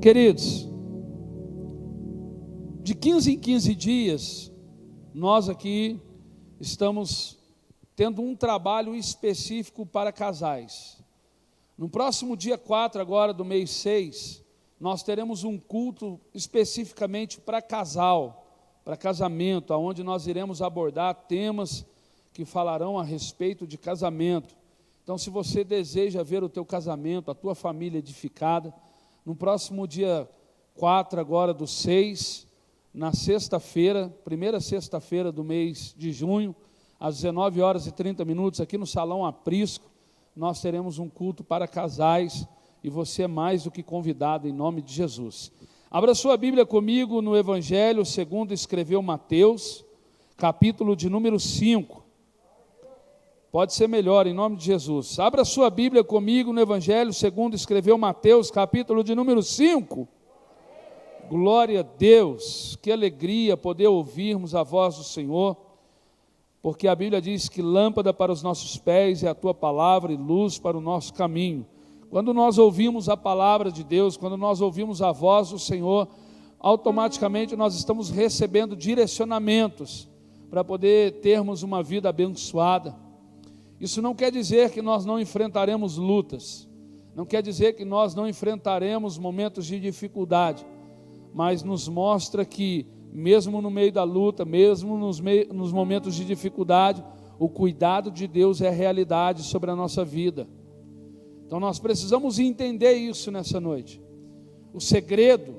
Queridos, de 15 em 15 dias, nós aqui estamos tendo um trabalho específico para casais. No próximo dia 4 agora do mês 6, nós teremos um culto especificamente para casal, para casamento, onde nós iremos abordar temas que falarão a respeito de casamento. Então, se você deseja ver o teu casamento, a tua família edificada, no próximo dia 4 agora do 6, na sexta-feira, primeira sexta-feira do mês de junho, às 19h30, aqui no Salão Aprisco, nós teremos um culto para casais, e você é mais do que convidado em nome de Jesus. Abra sua Bíblia comigo no Evangelho segundo escreveu Mateus, capítulo de número 5. Pode ser melhor, em nome de Jesus. Abra sua Bíblia comigo no Evangelho segundo escreveu Mateus, capítulo de número 5. Glória a Deus, que alegria poder ouvirmos a voz do Senhor, porque a Bíblia diz que lâmpada para os nossos pés é a tua palavra e luz para o nosso caminho. Quando nós ouvimos a palavra de Deus, quando nós ouvimos a voz do Senhor, automaticamente nós estamos recebendo direcionamentos para poder termos uma vida abençoada. Isso não quer dizer que nós não enfrentaremos lutas, não quer dizer que nós não enfrentaremos momentos de dificuldade, mas nos mostra que, mesmo no meio da luta, mesmo nos momentos de dificuldade, o cuidado de Deus é realidade sobre a nossa vida. Então nós precisamos entender isso nessa noite. O segredo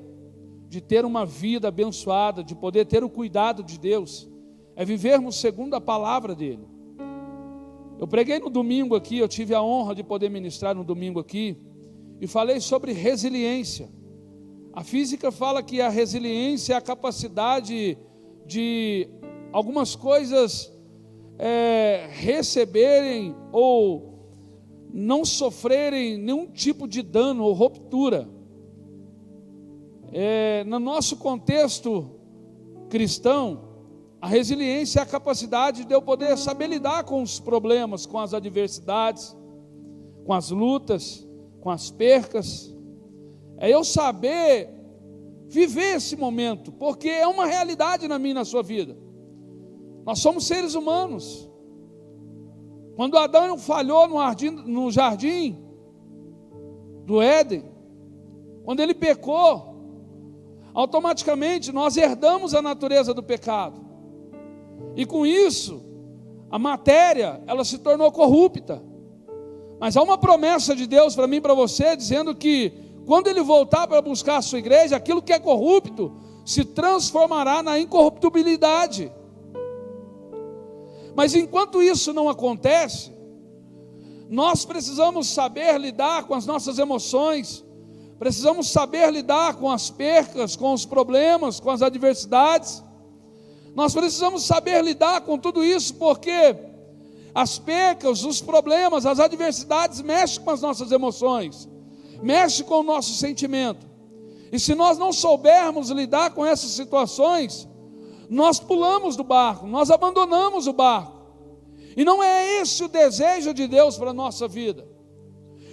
de ter uma vida abençoada, de poder ter o cuidado de Deus, é vivermos segundo a palavra dEle. Eu preguei no domingo aqui, eu tive a honra de poder ministrar no domingo aqui, e falei sobre resiliência. A física fala que a resiliência é a capacidade de algumas coisas receberem ou não sofrerem nenhum tipo de dano ou ruptura. No nosso contexto cristão, a resiliência é a capacidade de eu poder saber lidar com os problemas, com as adversidades, com as lutas, com as percas. É eu saber viver esse momento, porque é uma realidade na minha e na sua vida. Nós somos seres humanos. Quando Adão falhou no jardim do Éden, quando ele pecou, automaticamente nós herdamos a natureza do pecado. E com isso, a matéria, ela se tornou corrupta. Mas há uma promessa de Deus para mim e para você, dizendo que quando Ele voltar para buscar a sua igreja, aquilo que é corrupto se transformará na incorruptibilidade. Mas enquanto isso não acontece, nós precisamos saber lidar com as nossas emoções, precisamos saber lidar com as percas, com os problemas, com as adversidades. Nós precisamos saber lidar com tudo isso, porque as percas, os problemas, as adversidades mexem com as nossas emoções, mexem com o nosso sentimento. E se nós não soubermos lidar com essas situações, nós pulamos do barco, nós abandonamos o barco. E não é esse o desejo de Deus para a nossa vida.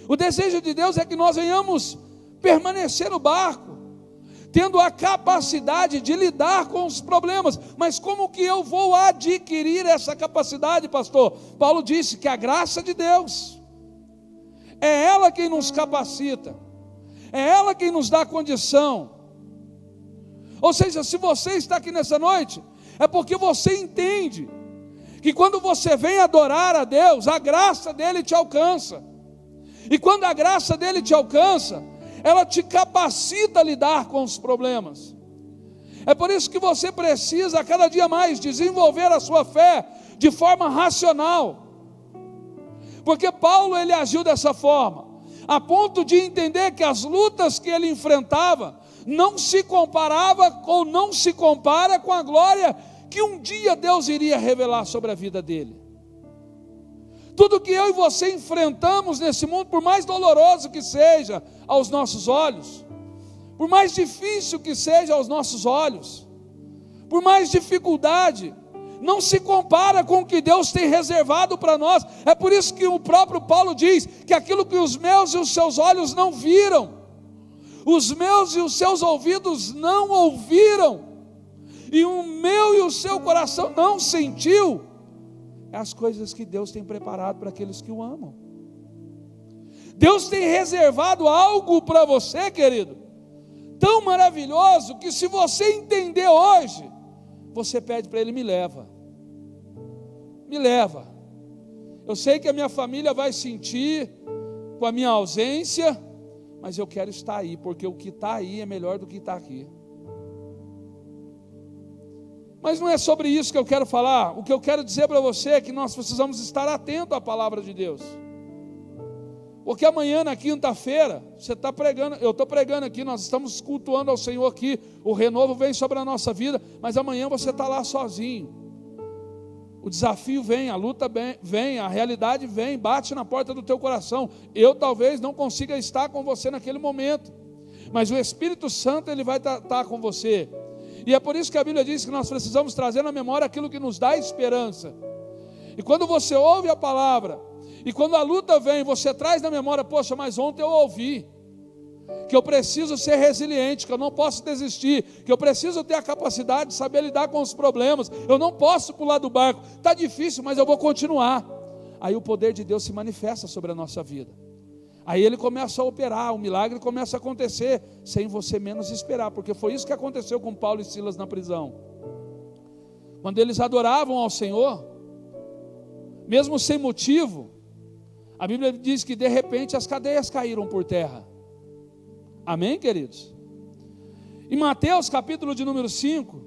O desejo de Deus é que nós venhamos permanecer no barco, tendo a capacidade de lidar com os problemas. Mas como que eu vou adquirir essa capacidade, pastor? Paulo disse que a graça de Deus, é ela quem nos capacita, é ela quem nos dá condição. Ou seja, se você está aqui nessa noite, é porque você entende que quando você vem adorar a Deus, a graça dele te alcança. E quando a graça dele te alcança, ela te capacita a lidar com os problemas. É por isso que você precisa a cada dia mais desenvolver a sua fé de forma racional. Porque Paulo, ele agiu dessa forma, a ponto de entender que as lutas que ele enfrentava não se comparava ou não se compara com a glória que um dia Deus iria revelar sobre a vida dele. Tudo que eu e você enfrentamos nesse mundo, por mais doloroso que seja aos nossos olhos, por mais difícil que seja aos nossos olhos, por mais dificuldade, não se compara com o que Deus tem reservado para nós. É por isso que o próprio Paulo diz que aquilo que os meus e os seus olhos não viram, os meus e os seus ouvidos não ouviram, e o meu e o seu coração não sentiu, é as coisas que Deus tem preparado para aqueles que o amam. Deus tem reservado algo para você, querido, tão maravilhoso, que se você entender hoje, você pede para Ele: me leva, me leva. Eu sei que a minha família vai sentir com a minha ausência, mas eu quero estar aí, porque o que está aí é melhor do que está aqui. Mas não é sobre isso que eu quero falar. O que eu quero dizer para você é que nós precisamos estar atentos à palavra de Deus. Porque amanhã, na quinta-feira, você está pregando, eu estou pregando aqui, nós estamos cultuando ao Senhor aqui, o renovo vem sobre a nossa vida, mas amanhã você está lá sozinho. O desafio vem, a luta vem, a realidade vem, bate na porta do teu coração. Eu talvez não consiga estar com você naquele momento, mas o Espírito Santo, ele vai estar com você. E é por isso que a Bíblia diz que nós precisamos trazer na memória aquilo que nos dá esperança. E quando você ouve a palavra, e quando a luta vem, você traz na memória: poxa, mas ontem eu ouvi que eu preciso ser resiliente, que eu não posso desistir, que eu preciso ter a capacidade de saber lidar com os problemas, eu não posso pular do barco, está difícil, mas eu vou continuar. Aí o poder de Deus se manifesta sobre a nossa vida, aí Ele começa a operar, o milagre começa a acontecer, sem você menos esperar, porque foi isso que aconteceu com Paulo e Silas na prisão. Quando eles adoravam ao Senhor, mesmo sem motivo, a Bíblia diz que de repente as cadeias caíram por terra. Amém, queridos? Em Mateus capítulo de número 5,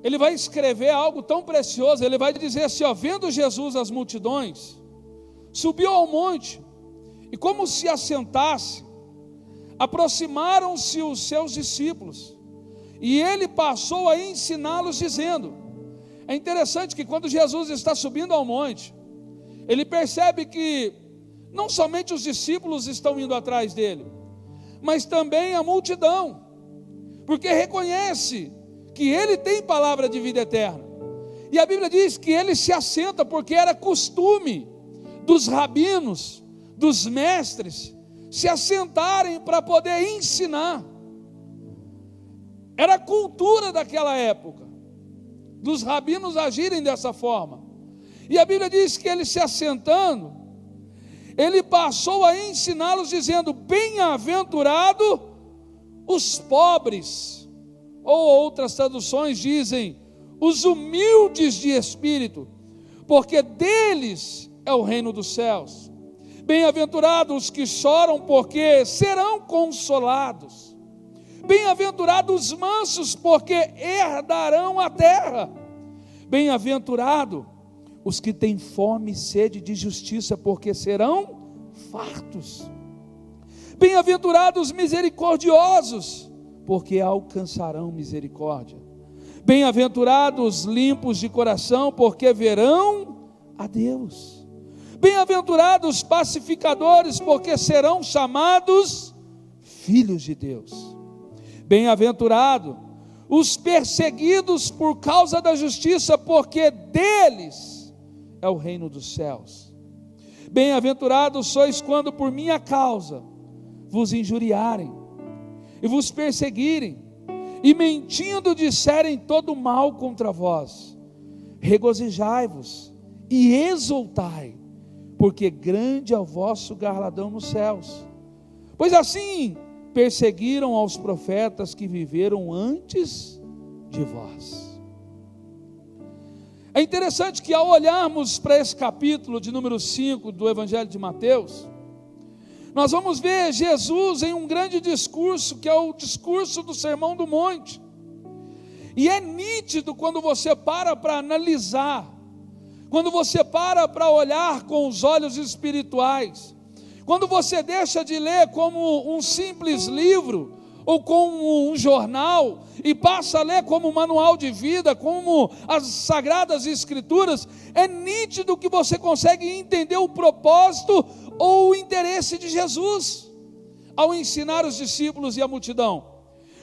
ele vai escrever algo tão precioso. Ele vai dizer assim, ó: vendo Jesus as multidões, subiu ao monte, e como se assentasse, aproximaram-se os seus discípulos, e ele passou a ensiná-los dizendo. É interessante que quando Jesus está subindo ao monte, ele percebe que não somente os discípulos estão indo atrás dele, mas também a multidão, porque reconhece que ele tem palavra de vida eterna. E a Bíblia diz que ele se assenta, porque era costume dos rabinos, dos mestres, se assentarem para poder ensinar. Era a cultura daquela época, dos rabinos agirem dessa forma. E a Bíblia diz que ele, se assentando, ele passou a ensiná-los dizendo: bem-aventurado os pobres, ou outras traduções dizem, os humildes de espírito, porque deles é o reino dos céus. Bem-aventurados os que choram, porque serão consolados. Bem-aventurados os mansos, porque herdarão a terra. Bem-aventurado os que têm fome e sede de justiça, porque serão fartos. Bem-aventurados os misericordiosos, porque alcançarão misericórdia. Bem-aventurados os limpos de coração, porque verão a Deus. Bem-aventurados os pacificadores, porque serão chamados filhos de Deus. Bem-aventurados os perseguidos por causa da justiça, porque deles é o reino dos céus. Bem-aventurados sois quando por minha causa vos injuriarem e vos perseguirem, e mentindo disserem todo mal contra vós. Regozijai-vos e exultai, porque grande é o vosso galardão nos céus. Pois assim perseguiram aos profetas que viveram antes de vós. É interessante que, ao olharmos para esse capítulo de número 5 do Evangelho de Mateus, nós vamos ver Jesus em um grande discurso, que é o discurso do Sermão do Monte. E é nítido quando você para analisar, quando você para olhar com os olhos espirituais, quando você deixa de ler como um simples livro, ou como um jornal, e passa a ler como um manual de vida, como as Sagradas Escrituras, é nítido que você consegue entender o propósito ou o interesse de Jesus, ao ensinar os discípulos e a multidão,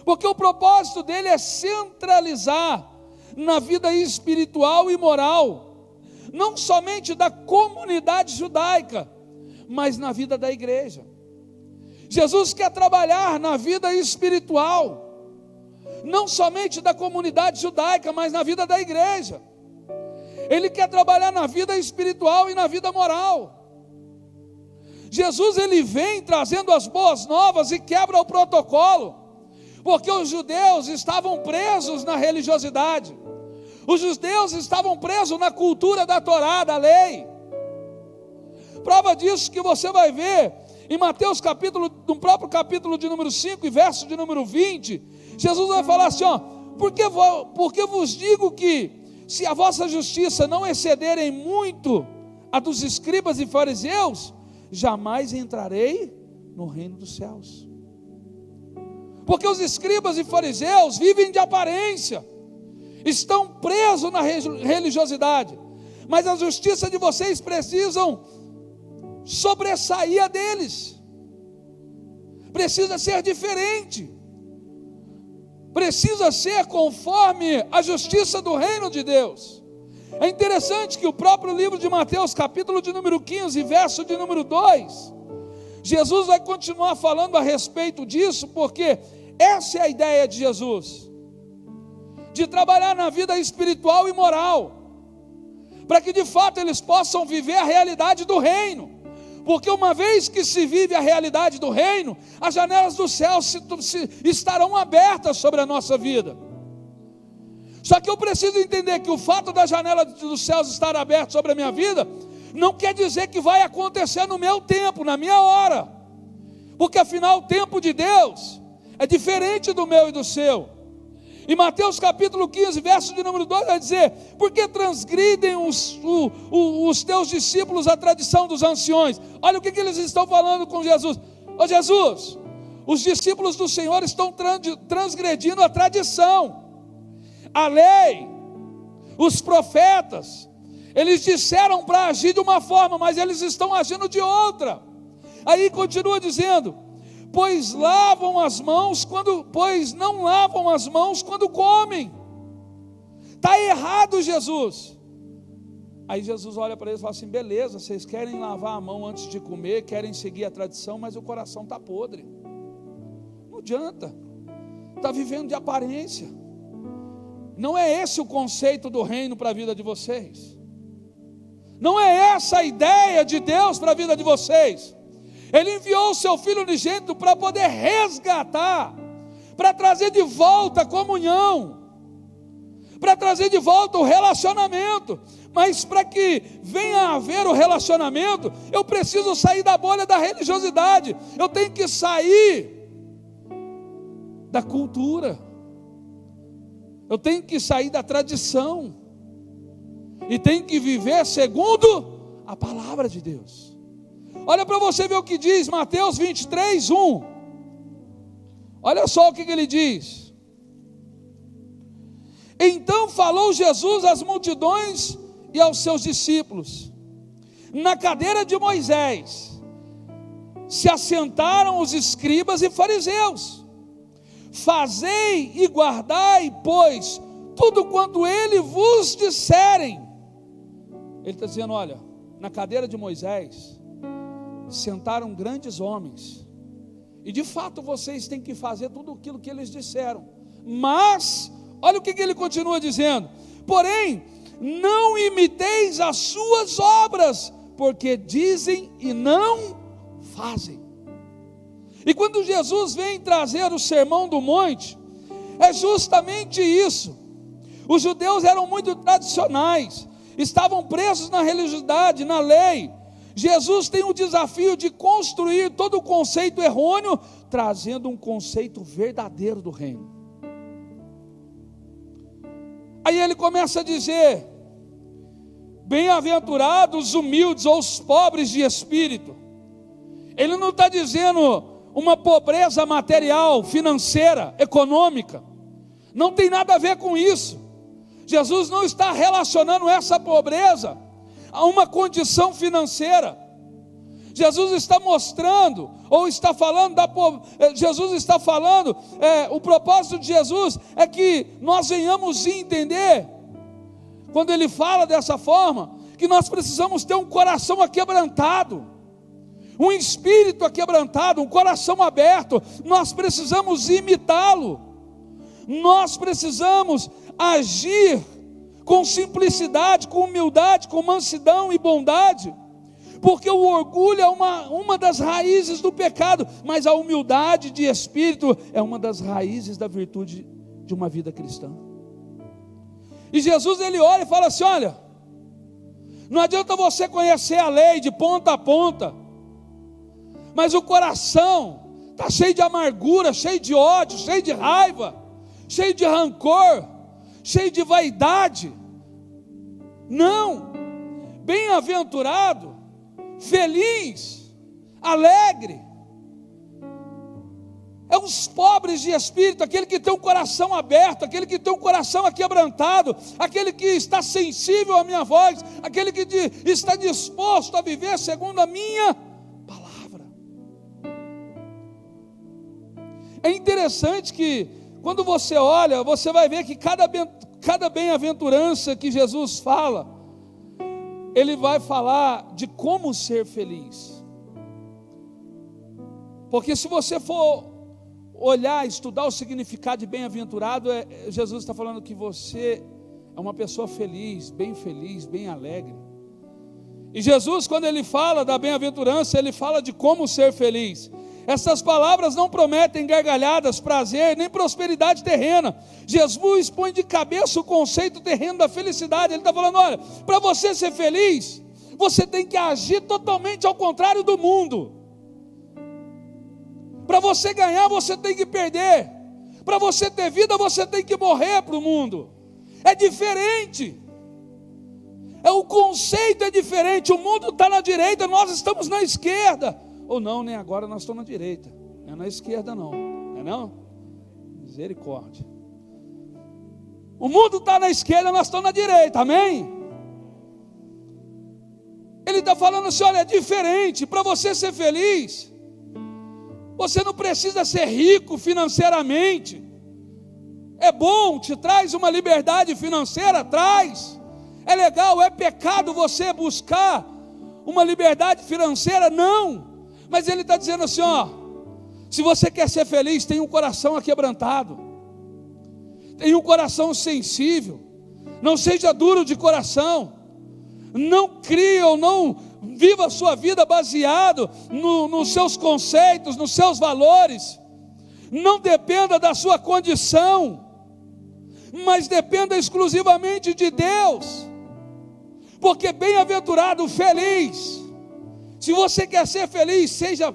porque o propósito dele é centralizar na vida espiritual e moral, não somente da comunidade judaica, mas na vida da igreja. Jesus quer trabalhar na vida espiritual, não somente da comunidade judaica, mas na vida da igreja. Ele quer trabalhar na vida espiritual e na vida moral. Jesus, ele vem trazendo as boas novas e quebra o protocolo, porque os judeus estavam presos na religiosidade, os judeus estavam presos na cultura da Torá, da lei. Prova disso que você vai ver em Mateus capítulo, no próprio capítulo de número 5 e verso de número 20, Jesus vai falar assim, porque vos digo que, se a vossa justiça não excederem muito a dos escribas e fariseus, jamais entrarei no reino dos céus. Porque os escribas e fariseus vivem de aparência, estão presos na religiosidade, mas a justiça de vocês precisam sobressair a deles, precisa ser diferente, precisa ser conforme a justiça do reino de Deus. É interessante que o próprio livro de Mateus, capítulo de número 15, verso de número 2, Jesus vai continuar falando a respeito disso, porque essa é a ideia de Jesus, de trabalhar na vida espiritual e moral, para que de fato eles possam viver a realidade do reino, porque uma vez que se vive a realidade do reino, as janelas do céu estarão abertas sobre a nossa vida. Só que eu preciso entender que o fato da janela dos céus estar aberta sobre a minha vida, não quer dizer que vai acontecer no meu tempo, na minha hora, porque afinal o tempo de Deus é diferente do meu e do seu. Em Mateus capítulo 15, verso de número 2, vai dizer: porque transgridem os teus discípulos a tradição dos anciões? Olha o que eles estão falando com Jesus. Ô Jesus, os discípulos do Senhor estão transgredindo a tradição, a lei, os profetas. Eles disseram para agir de uma forma, mas eles estão agindo de outra. Aí continua dizendo: pois não lavam as mãos quando comem. Está errado, Jesus. Aí Jesus olha para eles e fala assim: beleza, vocês querem lavar a mão antes de comer, querem seguir a tradição, mas o coração está podre. Não adianta, está vivendo de aparência. Não é esse o conceito do reino para a vida de vocês. Não é essa a ideia de Deus para a vida de vocês. Ele enviou o seu Filho unigênito para poder resgatar, para trazer de volta a comunhão, para trazer de volta o relacionamento. Mas para que venha a haver o relacionamento, eu preciso sair da bolha da religiosidade, eu tenho que sair da cultura, eu tenho que sair da tradição, e tenho que viver segundo a palavra de Deus. Olha para você ver o que diz Mateus 23, 1. Olha só o que ele diz. Então falou Jesus às multidões e aos seus discípulos. Na cadeira de Moisés se assentaram os escribas e fariseus. Fazei e guardai, pois, tudo quanto ele vos disserem. Ele está dizendo: olha, na cadeira de Moisés sentaram grandes homens, e de fato vocês têm que fazer tudo aquilo que eles disseram, mas olha o que ele continua dizendo: porém não imiteis as suas obras, porque dizem e não fazem. E quando Jesus vem trazer o sermão do monte, é justamente isso. Os judeus eram muito tradicionais, estavam presos na religiosidade, na lei. Jesus tem o desafio de construir todo o conceito errôneo, trazendo um conceito verdadeiro do reino. Aí ele começa a dizer: bem-aventurados os humildes ou os pobres de espírito. Ele não está dizendo uma pobreza material, financeira, econômica. Não tem nada a ver com isso. Jesus não está relacionando essa pobreza a uma condição financeira. Jesus está mostrando, ou está falando Jesus está falando, o propósito de Jesus é que nós venhamos entender, quando ele fala dessa forma, que nós precisamos ter um coração aquebrantado, um espírito aquebrantado, um coração aberto. Nós precisamos imitá-lo, nós precisamos agir com simplicidade, com humildade, com mansidão e bondade, porque o orgulho é uma das raízes do pecado, mas a humildade de espírito é uma das raízes da virtude de uma vida cristã. E Jesus, ele olha e fala assim: olha, não adianta você conhecer a lei de ponta a ponta, mas o coração está cheio de amargura, cheio de ódio, cheio de raiva, cheio de rancor, cheio de vaidade. Não, bem-aventurado, feliz, alegre, é os pobres de espírito, aquele que tem um coração aberto, aquele que tem um coração aquebrantado, aquele que está sensível à minha voz, aquele que está disposto a viver segundo a minha palavra. É interessante que quando você olha, você vai ver que cada bem-aventurança que Jesus fala, ele vai falar de como ser feliz. Porque se você for olhar, estudar o significado de bem-aventurado, Jesus está falando que você é uma pessoa feliz, bem alegre. E Jesus, quando ele fala da bem-aventurança, ele fala de como ser feliz. Essas palavras não prometem gargalhadas, prazer, nem prosperidade terrena. Jesus põe de cabeça o conceito terreno da felicidade. Ele está falando: olha, para você ser feliz, você tem que agir totalmente ao contrário do mundo. Para você ganhar, você tem que perder. Para você ter vida, você tem que morrer para o mundo. É diferente. O conceito é diferente. O mundo está na direita, nós estamos na esquerda. Ou não, nem agora nós estamos na direita. Não é na esquerda não. Não é não? Misericórdia. O mundo está na esquerda, nós estamos na direita. Amém? Ele está falando assim: olha, é diferente. Para você ser feliz, você não precisa ser rico financeiramente. É bom, te traz uma liberdade financeira, traz. É legal, é pecado você buscar uma liberdade financeira? Não. Mas ele está dizendo assim: ó, se você quer ser feliz, tenha um coração aquebrantado, tenha um coração sensível, não seja duro de coração, não crie ou não viva a sua vida baseado nos seus conceitos, nos seus valores. Não dependa da sua condição, mas dependa exclusivamente de Deus. Porque bem-aventurado, feliz. Se você quer ser feliz, seja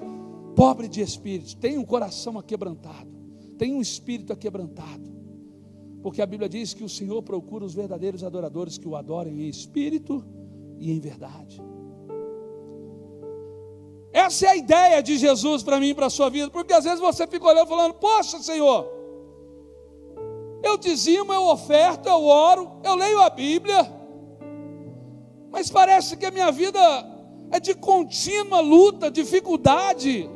pobre de espírito, tenha um coração aquebrantado, tenha um espírito aquebrantado. Porque a Bíblia diz que o Senhor procura os verdadeiros adoradores que o adorem em espírito e em verdade. Essa é a ideia de Jesus para mim e para a sua vida. Porque às vezes você fica olhando falando: poxa, Senhor, eu dizimo, eu oferto, eu oro, eu leio a Bíblia, mas parece que a minha vida é de contínua luta, dificuldade.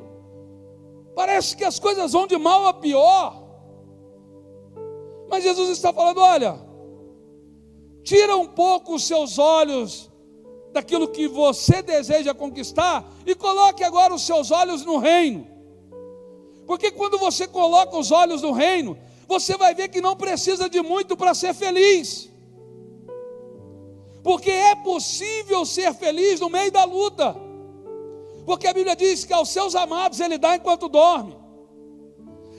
Parece que as coisas vão de mal a pior. Mas Jesus está falando: olha, tira um pouco os seus olhos daquilo que você deseja conquistar e coloque agora os seus olhos no reino. Porque quando você coloca os olhos no reino, você vai ver que não precisa de muito para ser feliz. Porque é possível ser feliz no meio da luta. Porque a Bíblia diz que aos seus amados Ele dá enquanto dorme.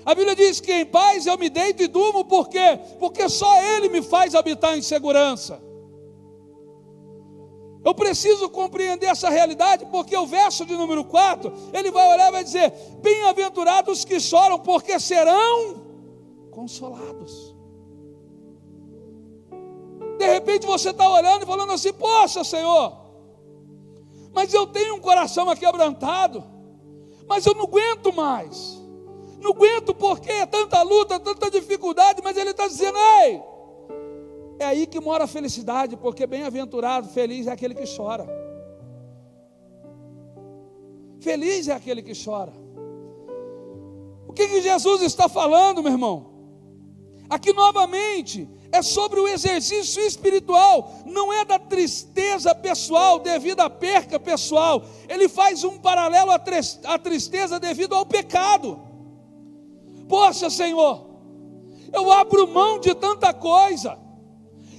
A Bíblia diz que em paz eu me deito e durmo. Por quê? Porque só Ele me faz habitar em segurança. Eu preciso compreender essa realidade, porque o verso de número 4, ele vai olhar e vai dizer: bem-aventurados que choram, porque serão consolados. De repente você está olhando e falando assim: poxa, Senhor, mas eu tenho um coração aquebrantado, mas eu não aguento mais. Não aguento porque é tanta luta, tanta dificuldade. Mas Ele está dizendo: ei, é aí que mora a felicidade. Porque bem-aventurado, feliz é aquele que chora. Feliz é aquele que chora. O que Jesus está falando, meu irmão? Aqui novamente é sobre o exercício espiritual, não é da tristeza pessoal devido à perca pessoal. Ele faz um paralelo à tristeza devido ao pecado. Poxa, Senhor, eu abro mão de tanta coisa.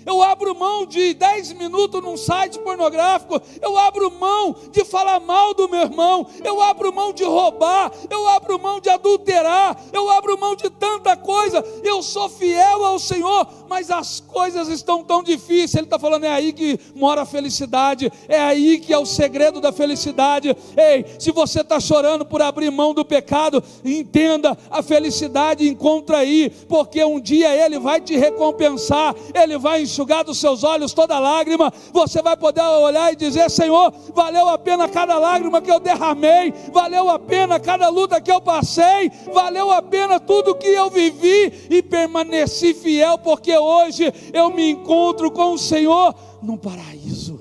Eu abro mão de 10 minutos num site pornográfico. Eu abro mão de falar mal do meu irmão. Eu abro mão de roubar. Eu abro mão de adulterar. Eu abro mão de tanta coisa. Eu sou fiel ao Senhor, mas as coisas estão tão difíceis. Ele está falando, é aí que mora a felicidade. É aí que é o segredo da felicidade. Ei, se você está chorando por abrir mão do pecado, entenda, a felicidade encontra aí, porque um dia Ele vai te recompensar. Ele vai enxugar dos seus olhos toda lágrima. Você vai poder olhar e dizer, Senhor, valeu a pena cada lágrima que eu derramei, valeu a pena cada luta que eu passei, valeu a pena tudo que eu vivi e permaneci fiel, porque hoje eu me encontro com o Senhor num paraíso.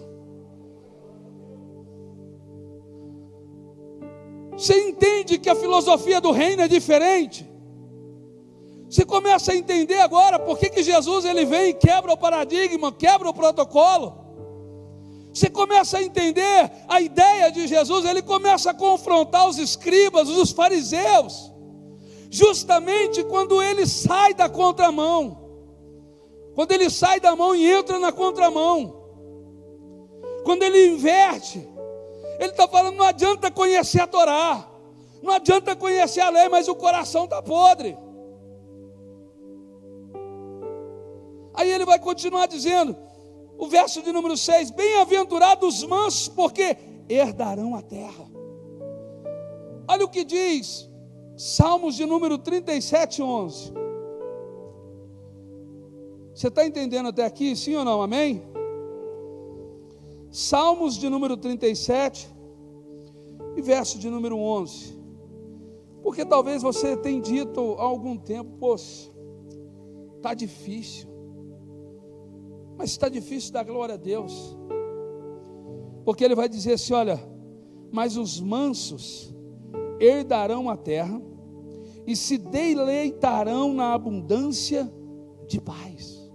Você entende que a filosofia do reino é diferente? Você começa a entender agora por que Jesus ele vem e quebra o paradigma, quebra o protocolo. Você começa a entender a ideia de Jesus. Ele começa a confrontar os escribas, os fariseus, justamente quando ele sai da contramão, quando ele sai da mão e entra na contramão, quando ele inverte. Ele está falando, não adianta conhecer a Torá, não adianta conhecer a lei, mas o coração está podre. Aí ele vai continuar dizendo, o verso de número 6, bem-aventurados os mansos, porque herdarão a terra. Olha o que diz Salmos de número 37, 11. Você está entendendo até aqui, sim ou não? Amém? Salmos de número 37 e verso de número 11. Porque talvez você tenha dito há algum tempo, poxa, está difícil. Mas está difícil dar glória a Deus. Porque ele vai dizer assim, olha, mas os mansos herdarão a terra e se deleitarão na abundância de paz.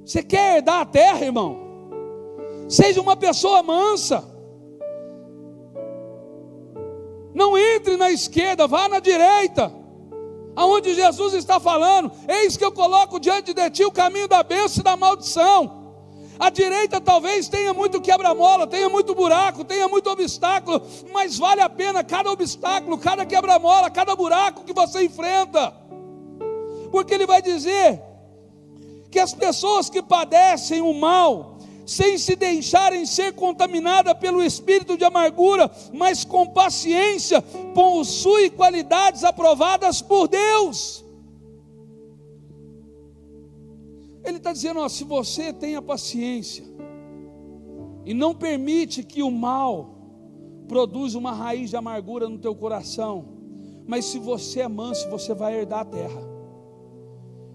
Você quer herdar a terra, irmão? Seja uma pessoa mansa. Não entre na esquerda, vá na direita. Aonde Jesus está falando, eis que eu coloco diante de ti o caminho da bênção e da maldição. A direita talvez tenha muito quebra-mola, tenha muito buraco, tenha muito obstáculo, mas vale a pena cada obstáculo, cada quebra-mola, cada buraco que você enfrenta. Porque ele vai dizer que as pessoas que padecem o mal, sem se deixarem ser contaminadas pelo espírito de amargura, mas com paciência, possui qualidades aprovadas por Deus. Ele está dizendo, ó, se você tem a paciência, e não permite que o mal produza uma raiz de amargura no teu coração, mas se você é manso, você vai herdar a terra,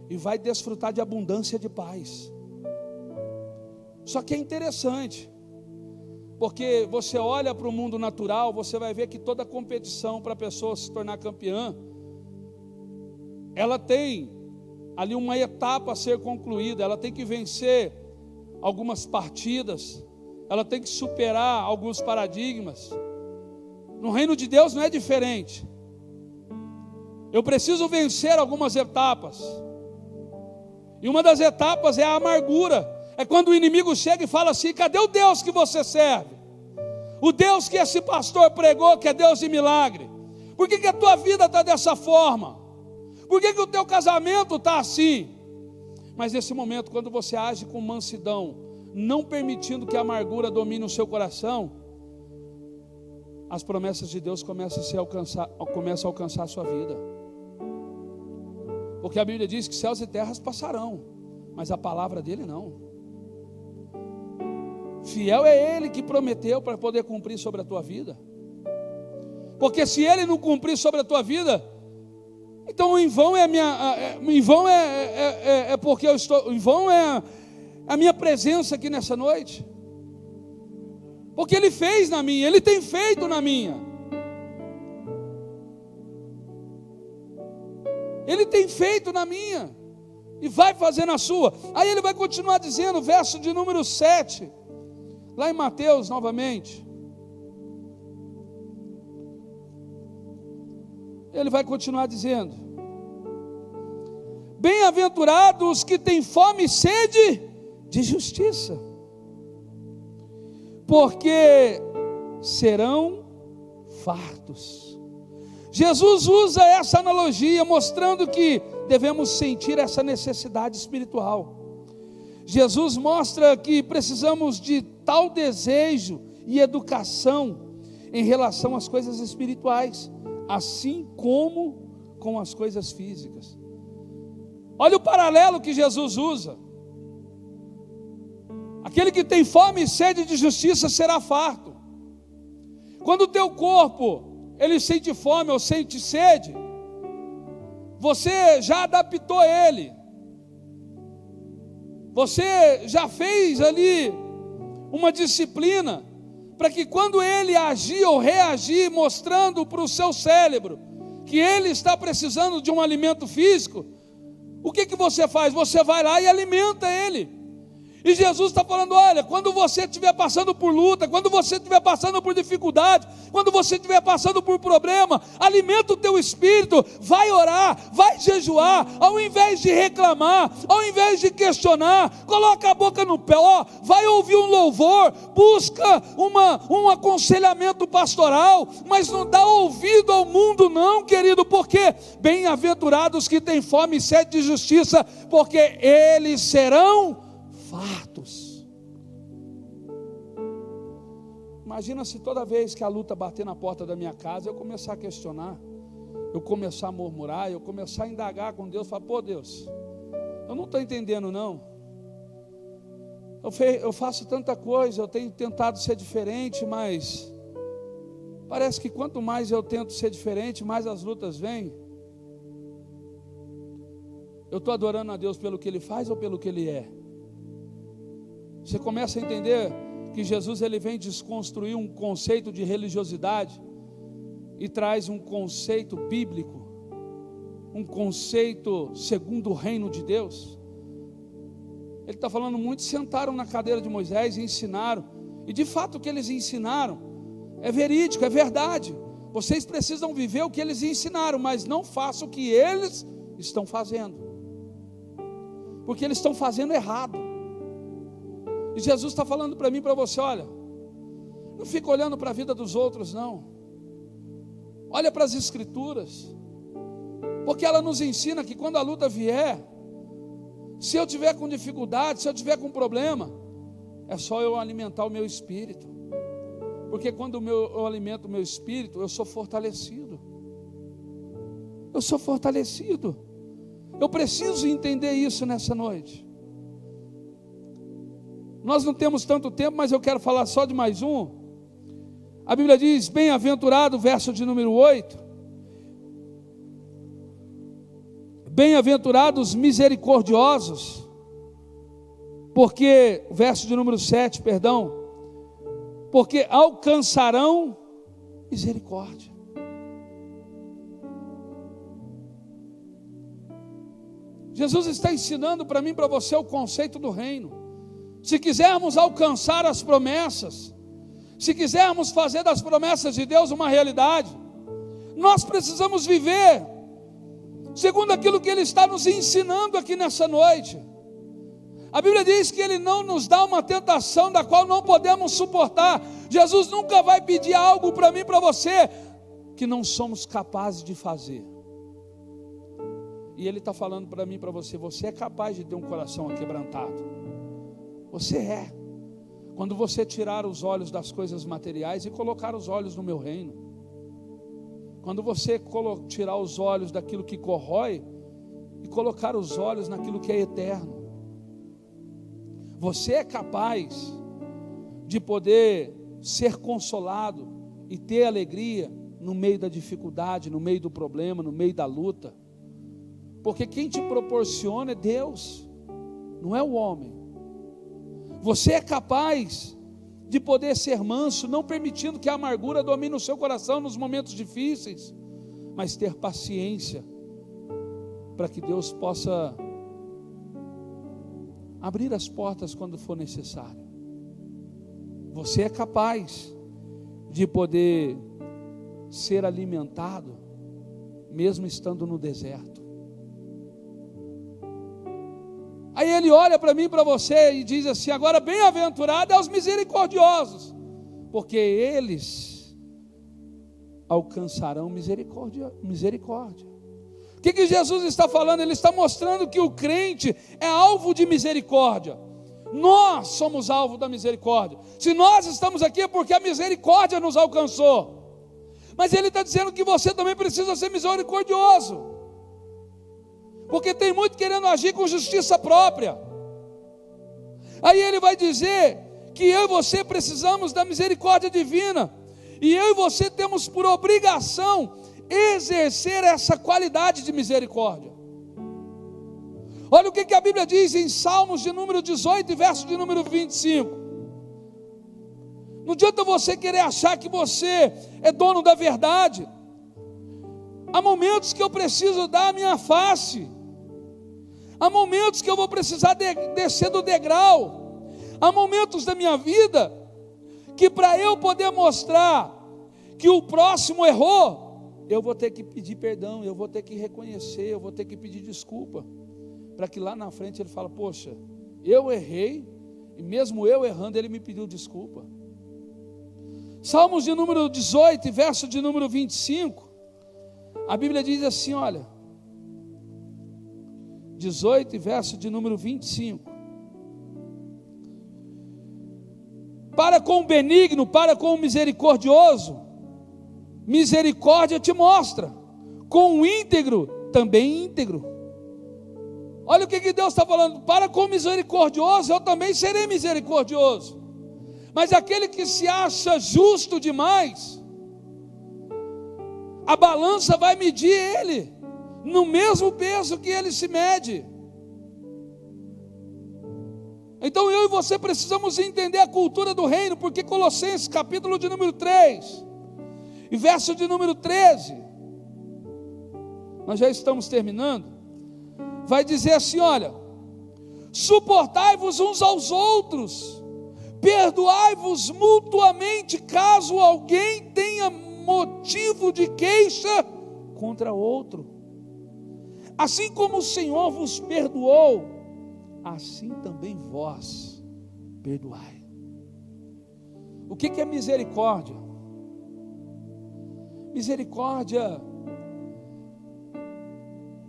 e vai desfrutar de abundância de paz. Só que é interessante, porque você olha para o mundo natural, você vai ver que toda competição para a pessoa se tornar campeã, ela tem ali uma etapa a ser concluída, ela tem que vencer algumas partidas, ela tem que superar alguns paradigmas. No reino de Deus não é diferente. Eu preciso vencer algumas etapas, e uma das etapas é a amargura. É quando o inimigo chega e fala assim, cadê o Deus que você serve? O Deus que esse pastor pregou, que é Deus de milagre. Por que a tua vida está dessa forma? Por que o teu casamento está assim? Mas nesse momento, quando você age com mansidão, não permitindo que a amargura domine o seu coração, as promessas de Deus começam a alcançar a sua vida. Porque a Bíblia diz que céus e terras passarão, mas a palavra dele não. Fiel é Ele que prometeu para poder cumprir sobre a tua vida. Porque se Ele não cumprir sobre a tua vida, então em vão é porque eu estou, em vão é a minha presença aqui nessa noite. Porque Ele fez na minha, Ele tem feito na minha. Ele tem feito na minha e vai fazer na sua. Aí ele vai continuar dizendo, verso de número 7, lá em Mateus novamente. Ele vai continuar dizendo: bem-aventurados os que têm fome e sede de justiça, porque serão fartos. Jesus usa essa analogia mostrando que devemos sentir essa necessidade espiritual. Jesus mostra que precisamos de tal desejo e educação em relação às coisas espirituais, assim como com as coisas físicas. Olha o paralelo que Jesus usa. Aquele que tem fome e sede de justiça será farto. Quando o teu corpo ele sente fome ou sente sede, você já adaptou ele, você já fez ali uma disciplina, para que quando ele agir ou reagir, mostrando para o seu cérebro que ele está precisando de um alimento físico, o que você faz? Você vai lá e alimenta ele. E Jesus está falando, olha, quando você estiver passando por luta, quando você estiver passando por dificuldade, quando você estiver passando por problema, alimenta o teu espírito, vai orar, vai jejuar, ao invés de reclamar, ao invés de questionar, coloca a boca no pé, vai ouvir um louvor, busca um aconselhamento pastoral, mas não dá ouvido ao mundo não, querido, porque bem-aventurados que têm fome e sede de justiça, porque eles serão fartos. Imagina se toda vez que a luta bater na porta da minha casa, eu começar a questionar, eu começar a murmurar, eu começar a indagar com Deus, falar, pô Deus, eu não estou entendendo não, eu faço tanta coisa, eu tenho tentado ser diferente, mas parece que quanto mais eu tento ser diferente, mais as lutas vêm. Eu estou adorando a Deus pelo que Ele faz ou pelo que Ele é? Você começa a entender que Jesus ele vem desconstruir um conceito de religiosidade e traz um conceito bíblico, um conceito segundo o reino de Deus. Ele está falando, muitos sentaram na cadeira de Moisés e ensinaram, e de fato o que eles ensinaram é verídico, é verdade. Vocês precisam viver o que eles ensinaram, mas não façam o que eles estão fazendo, porque eles estão fazendo errado. E Jesus está falando para mim e para você, olha, não fica olhando para a vida dos outros não, olha para as escrituras, porque ela nos ensina que quando a luta vier, se eu tiver com dificuldade, se eu tiver com problema, é só eu alimentar o meu espírito, porque quando eu alimento o meu espírito, eu sou fortalecido, eu preciso entender isso nessa noite. Nós não temos tanto tempo, mas eu quero falar só de mais um. A Bíblia diz, bem-aventurado, verso de número 8. Bem-aventurados misericordiosos, porque, verso de número 7, perdão, porque alcançarão misericórdia. Jesus está ensinando para mim e para você o conceito do reino. Se quisermos alcançar as promessas, se quisermos fazer das promessas de Deus uma realidade, nós precisamos viver segundo aquilo que Ele está nos ensinando aqui nessa noite. A Bíblia diz que Ele não nos dá uma tentação da qual não podemos suportar. Jesus nunca vai pedir algo para mim e para você que não somos capazes de fazer. E Ele está falando para mim e para você, você é capaz de ter um coração aquebrantado. Você é, quando você tirar os olhos das coisas materiais e colocar os olhos no meu reino, quando você tirar os olhos daquilo que corrói e colocar os olhos naquilo que é eterno, você é capaz de poder ser consolado e ter alegria no meio da dificuldade, no meio do problema, no meio da luta, porque quem te proporciona é Deus, não é o homem. Você é capaz de poder ser manso, não permitindo que a amargura domine o seu coração nos momentos difíceis, mas ter paciência para que Deus possa abrir as portas quando for necessário. Você é capaz de poder ser alimentado, mesmo estando no deserto. Aí ele olha para mim e para você e diz assim: agora bem-aventurado é os misericordiosos, porque eles alcançarão misericórdia. O que Jesus está falando? Ele está mostrando que o crente é alvo de misericórdia. Nós somos alvo da misericórdia. Se nós estamos aqui é porque a misericórdia nos alcançou. Mas ele está dizendo que você também precisa ser misericordioso, porque tem muito querendo agir com justiça própria. Aí ele vai dizer que eu e você precisamos da misericórdia divina, e eu e você temos por obrigação exercer essa qualidade de misericórdia. Olha o que a Bíblia diz em Salmos de número 18 e verso de número 25. Não adianta você querer achar que você é dono da verdade. Há momentos que eu preciso dar a minha face. Há momentos que eu vou precisar descer do degrau. Há momentos da minha vida que, para eu poder mostrar que o próximo errou, eu vou ter que pedir perdão, eu vou ter que reconhecer, eu vou ter que pedir desculpa, para que lá na frente ele fale: poxa, eu errei, e mesmo eu errando, ele me pediu desculpa. Salmos de número 18, verso de número 25, a Bíblia diz assim, olha, 18, verso de número 25: para com o benigno, para com o misericordioso, misericórdia te mostra, com o íntegro, também íntegro. Olha o que Deus está falando: para com o misericordioso, eu também serei misericordioso. Mas aquele que se acha justo demais, a balança vai medir ele no mesmo peso que ele se mede. Então eu e você precisamos entender a cultura do reino, porque Colossenses capítulo de número 3 e verso de número 13, nós já estamos terminando, vai dizer assim, olha: suportai-vos uns aos outros, perdoai-vos mutuamente, caso alguém tenha motivo de queixa contra outro. Assim como o Senhor vos perdoou, assim também vós perdoai. O que é misericórdia? Misericórdia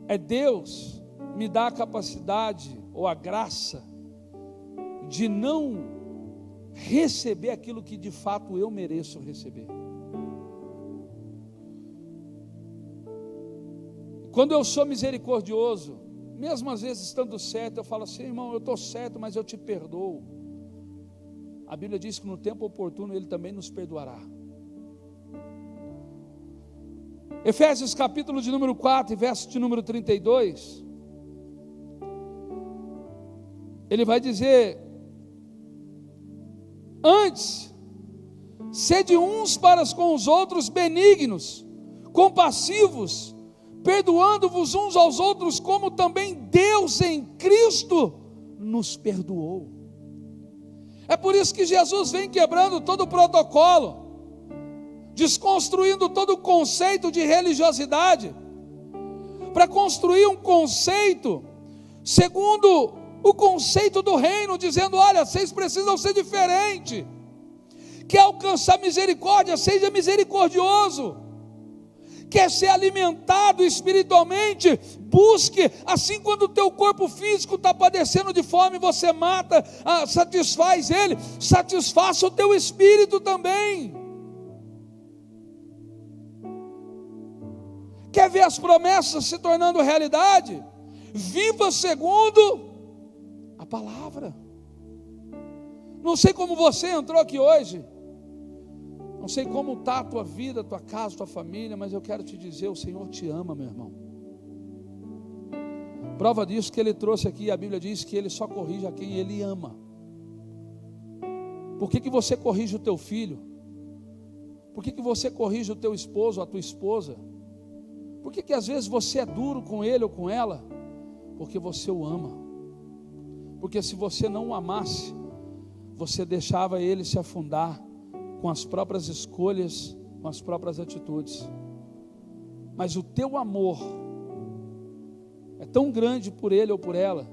é Deus me dar a capacidade ou a graça de não receber aquilo que de fato eu mereço receber. Quando eu sou misericordioso, mesmo às vezes estando certo, eu falo assim: irmão, eu estou certo, mas eu te perdoo. A Bíblia diz que no tempo oportuno Ele também nos perdoará. Efésios capítulo de número 4 e verso de número 32, ele vai dizer: antes, sede uns para com os outros benignos, compassivos, perdoando-vos uns aos outros, como também Deus em Cristo nos perdoou. É por isso que Jesus vem quebrando todo o protocolo, desconstruindo todo o conceito de religiosidade, para construir um conceito segundo o conceito do reino, dizendo: olha, vocês precisam ser diferentes. Quer alcançar misericórdia? Seja misericordioso. Quer ser alimentado espiritualmente? Busque. Assim, quando o teu corpo físico está padecendo de fome, você mata, satisfaz ele, satisfaça o teu espírito também. Quer ver as promessas se tornando realidade? Viva segundo a palavra. Não sei como você entrou aqui hoje, não sei como está a tua vida, a tua casa, a tua família, mas eu quero te dizer: o Senhor te ama, meu irmão. Prova disso que Ele trouxe aqui, a Bíblia diz que Ele só corrige a quem Ele ama. Por que você corrige o teu filho? Por que você corrige o teu esposo, a tua esposa? Por Por que às vezes você é duro com ele ou com ela? Porque você o ama. Porque se você não o amasse, você deixava ele se afundar com as próprias escolhas, com as próprias atitudes. Mas o teu amor é tão grande por ele ou por ela,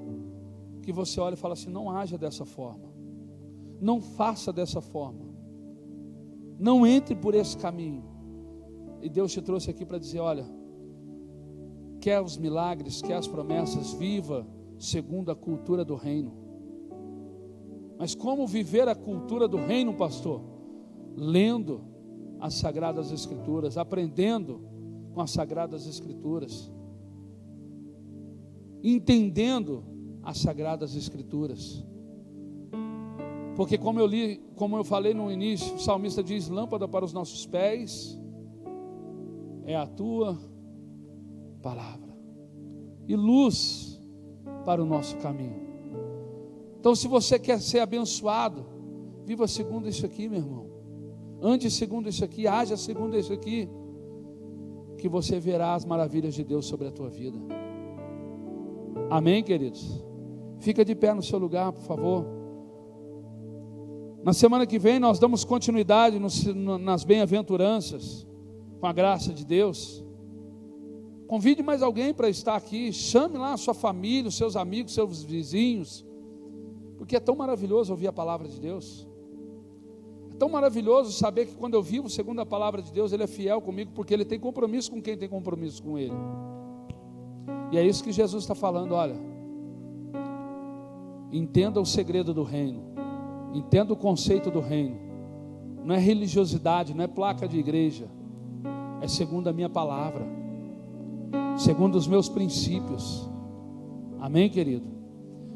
que você olha e fala assim: não haja dessa forma, não faça dessa forma, não entre por esse caminho. E Deus te trouxe aqui para dizer: olha, quer os milagres, quer as promessas, viva segundo a cultura do reino. Mas como viver a cultura do reino, pastor? Lendo as Sagradas Escrituras, aprendendo com as Sagradas Escrituras, entendendo as Sagradas Escrituras. Porque como eu falei no início, o salmista diz: lâmpada para os nossos pés é a tua palavra, e luz para o nosso caminho. Então, se você quer ser abençoado, viva segundo isso aqui, meu irmão. Ande segundo isso aqui, haja segundo isso aqui, que você verá as maravilhas de Deus sobre a tua vida. Amém, queridos? Fica de pé no seu lugar, por favor. Na semana que vem nós damos continuidade nas bem-aventuranças, com a graça de Deus. Convide mais alguém para estar aqui, chame lá a sua família, os seus amigos, seus vizinhos, porque é tão maravilhoso ouvir a palavra de Deus. É tão maravilhoso saber que quando eu vivo segundo a palavra de Deus, Ele é fiel comigo, porque Ele tem compromisso com quem tem compromisso com Ele. E é isso que Jesus está falando: olha, entenda o segredo do reino, entenda o conceito do reino. Não é religiosidade, não é placa de igreja, é segundo a minha palavra, segundo os meus princípios. Amém, querido?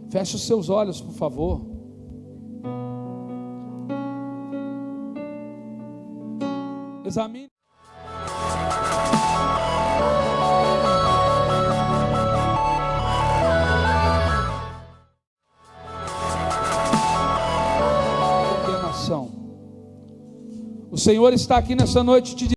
Feche os seus olhos, por favor. Examine. Condenação. O Senhor está aqui nessa noite te